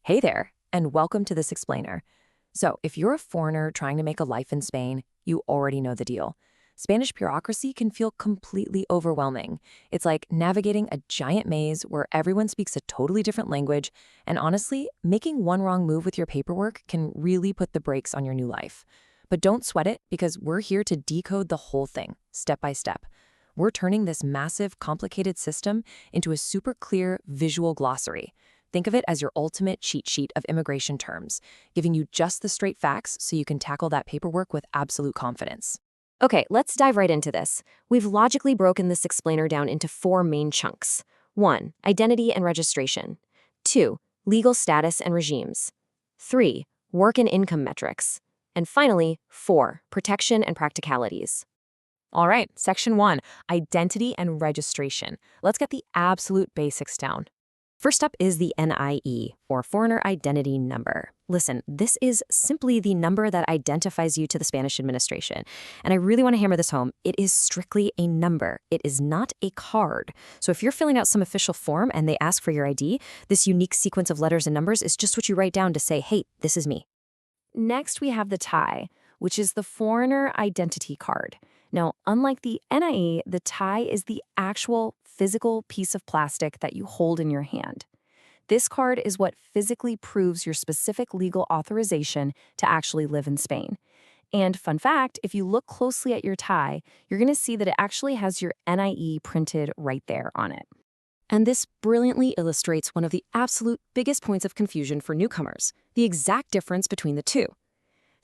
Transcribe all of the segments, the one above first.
Hey there, and welcome to this explainer. So, if you're a foreigner trying to make a life in Spain, you already know the deal. Spanish bureaucracy can feel completely overwhelming. It's like navigating a giant maze where everyone speaks a totally different language, and honestly, making one wrong move with your paperwork can really put the brakes on your new life. But don't sweat it, because we're here to decode the whole thing, step by step. We're turning this massive, complicated system into a super clear visual glossary. Think of it as your ultimate cheat sheet of immigration terms, giving you just the straight facts so you can tackle that paperwork with absolute confidence. Okay, let's dive right into this. We've logically broken this explainer down into 4 main chunks. 1. Identity and registration. 2. Legal status and regimes. 3. Work and income metrics. And finally, 4. Protection and practicalities. All right, Section 1, Identity and Registration. Let's get the absolute basics down. First up is the NIE, or Foreigner Identity Number. Listen, this is simply the number that identifies you to the Spanish administration. And I really want to hammer this home. It is strictly a number. It is not a card. So if you're filling out some official form and they ask for your ID, this unique sequence of letters and numbers is just what you write down to say, hey, this is me. Next, we have the TIE, which is the Foreigner Identity Card. Now, unlike the NIE, the TIE is the actual physical piece of plastic that you hold in your hand. This card is what physically proves your specific legal authorization to actually live in Spain. And fun fact, if you look closely at your TIE, you're going to see that it actually has your NIE printed right there on it. And this brilliantly illustrates one of the absolute biggest points of confusion for newcomers, the exact difference between the two.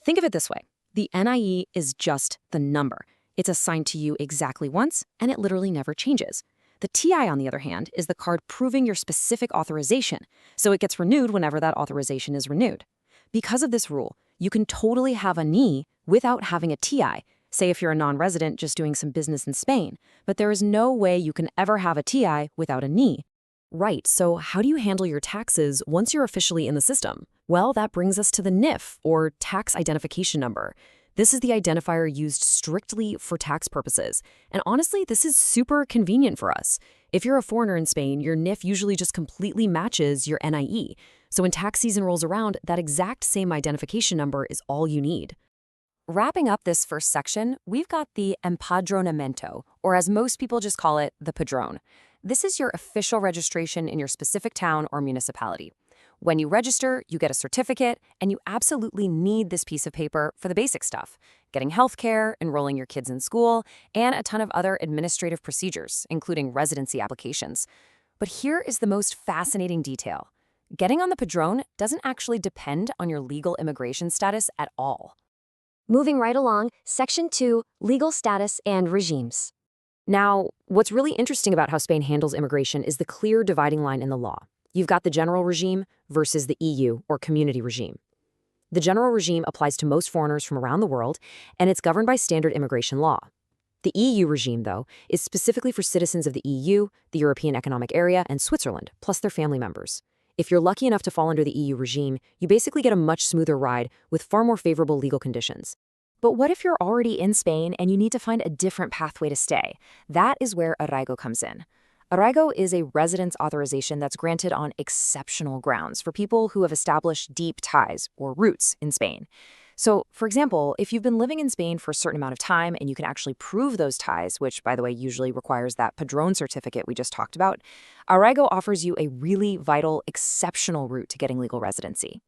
Think of it this way. The NIE is just the number. It's assigned to you exactly once, and it literally never changes. The TI, on the other hand, is the card proving your specific authorization, so it gets renewed whenever that authorization is renewed. Because of this rule, you can totally have a NIE without having a TI, say if you're a non-resident just doing some business in Spain, but there is no way you can ever have a TI without a NIE. Right, so how do you handle your taxes once you're officially in the system? Well, that brings us to the NIF, or Tax Identification Number. This is the identifier used strictly for tax purposes. And honestly, this is super convenient for us. If you're a foreigner in Spain, your NIF usually just completely matches your NIE. So when tax season rolls around, that exact same identification number is all you need. Wrapping up this first section, we've got the Empadronamiento, or as most people just call it, the padrón. This is your official registration in your specific town or municipality. When you register, you get a certificate, and you absolutely need this piece of paper for the basic stuff, getting healthcare, enrolling your kids in school, and a ton of other administrative procedures, including residency applications. But here is the most fascinating detail. Getting on the padrón doesn't actually depend on your legal immigration status at all. Moving right along, Section 2, Legal Status and Regimes. Now, what's really interesting about how Spain handles immigration is the clear dividing line in the law. You've got the general regime versus the EU, or community regime. The general regime applies to most foreigners from around the world, and it's governed by standard immigration law. The EU regime, though, is specifically for citizens of the EU, the European Economic Area, and Switzerland, plus their family members. If you're lucky enough to fall under the EU regime, you basically get a much smoother ride with far more favorable legal conditions. But what if you're already in Spain and you need to find a different pathway to stay? That is where Arraigo comes in. Arraigo is a residence authorization that's granted on exceptional grounds for people who have established deep ties or roots in Spain. So, for example, if you've been living in Spain for a certain amount of time and you can actually prove those ties, which, by the way, usually requires that padrón certificate we just talked about, Arraigo offers you a really vital, exceptional route to getting legal residency.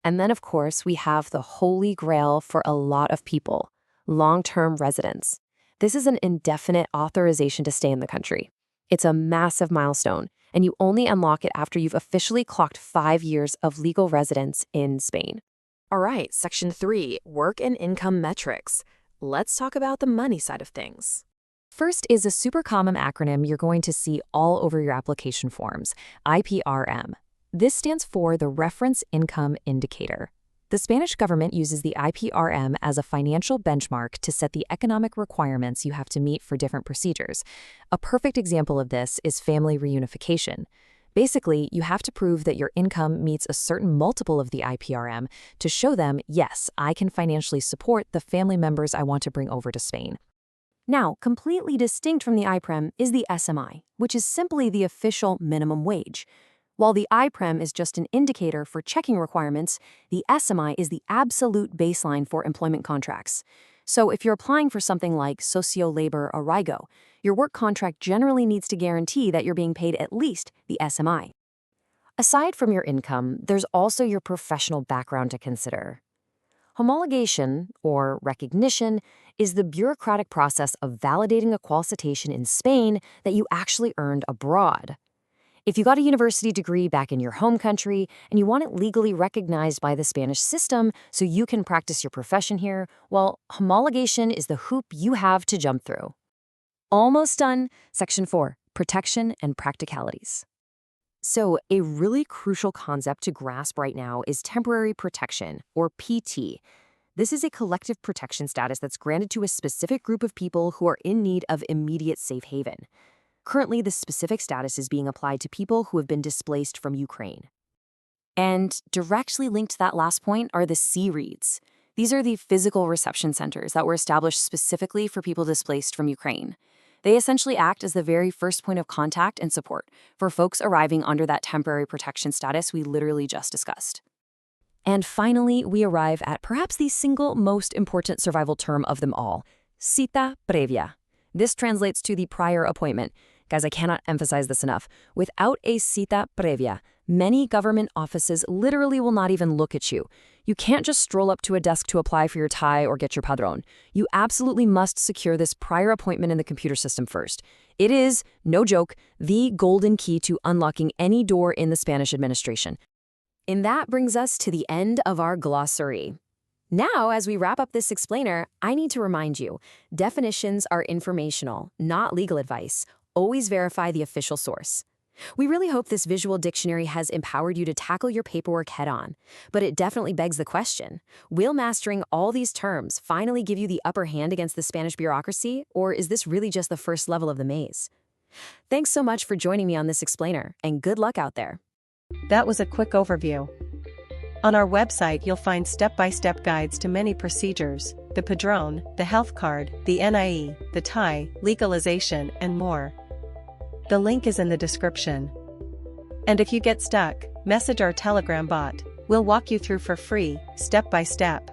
And then, of course, we have the holy grail for a lot of people, long-term residence. This is an indefinite authorization to stay in the country. It's a massive milestone, and you only unlock it after you've officially clocked 5 years of legal residence in Spain. All right, Section 3, Work and Income Metrics. Let's talk about the money side of things. First is a super common acronym you're going to see all over your application forms, IPRM. This stands for the Reference Income Indicator. The Spanish government uses the IPRM as a financial benchmark to set the economic requirements you have to meet for different procedures. A perfect example of this is family reunification. Basically, you have to prove that your income meets a certain multiple of the IPRM to show them, yes, I can financially support the family members I want to bring over to Spain. Now, completely distinct from the IPRM is the SMI, which is simply the official minimum wage. While the IPREM is just an indicator for checking requirements, the SMI is the absolute baseline for employment contracts. So if you're applying for something like socio-labor Arraigo, your work contract generally needs to guarantee that you're being paid at least the SMI. Aside from your income, there's also your professional background to consider. Homologation, or recognition, is the bureaucratic process of validating a qualification in Spain that you actually earned abroad. If you got a university degree back in your home country and you want it legally recognized by the Spanish system so you can practice your profession here, well, homologation is the hoop you have to jump through. Almost done. Section 4, protection and practicalities. So, a really crucial concept to grasp right now is temporary protection, or PT. This is a collective protection status that's granted to a specific group of people who are in need of immediate safe haven. Currently, this specific status is being applied to people who have been displaced from Ukraine. And directly linked to that last point are the CREADEs. These are the physical reception centers that were established specifically for people displaced from Ukraine. They essentially act as the very first point of contact and support for folks arriving under that temporary protection status we literally just discussed. And finally, we arrive at perhaps the single most important survival term of them all, Cita previa. This translates to the prior appointment. Guys, I cannot emphasize this enough. Without a cita previa, many government offices literally will not even look at you. You can't just stroll up to a desk to apply for your tie or get your padrón. You absolutely must secure this prior appointment in the computer system first. It is, no joke, the golden key to unlocking any door in the Spanish administration. And that brings us to the end of our glossary. Now, as we wrap up this explainer, I need to remind you, definitions are informational, not legal advice. Always verify the official source. We really hope this visual dictionary has empowered you to tackle your paperwork head-on, but it definitely begs the question, will mastering all these terms finally give you the upper hand against the Spanish bureaucracy, or is this really just the first level of the maze? Thanks so much for joining me on this explainer, and good luck out there. That was a quick overview. On our website you'll find step-by-step guides to many procedures, the padrón, the health card, the NIE, the tie, legalization, and more. The link is in the description. And if you get stuck, message our Telegram bot. We'll walk you through for free, step by step.